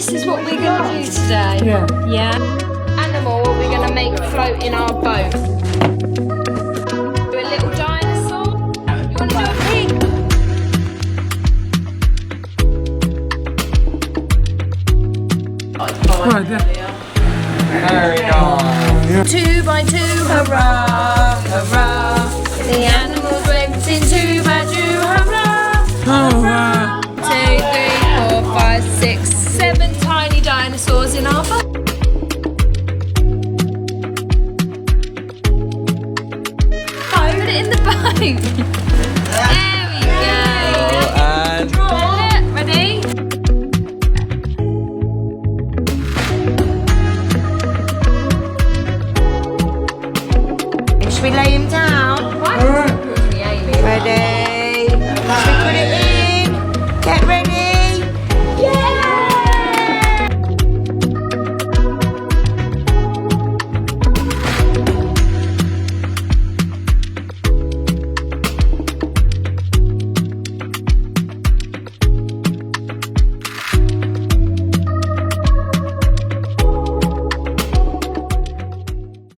this is what we're going to do today. Yeah. Animal we're going to make float in our boat. Do a little dinosaur. You want to do a pig? Right, yeah. There we go. 2 by 2, hurrah, hurrah. The animals went in 2 by 2, hurrah. Oh, wow. 2, 3, 4, 5, 6, 7 tiny dinosaurs in our boat. Put it in the boat. There we go. And Draw it. Ready? Should we lay him down? All right. Ready?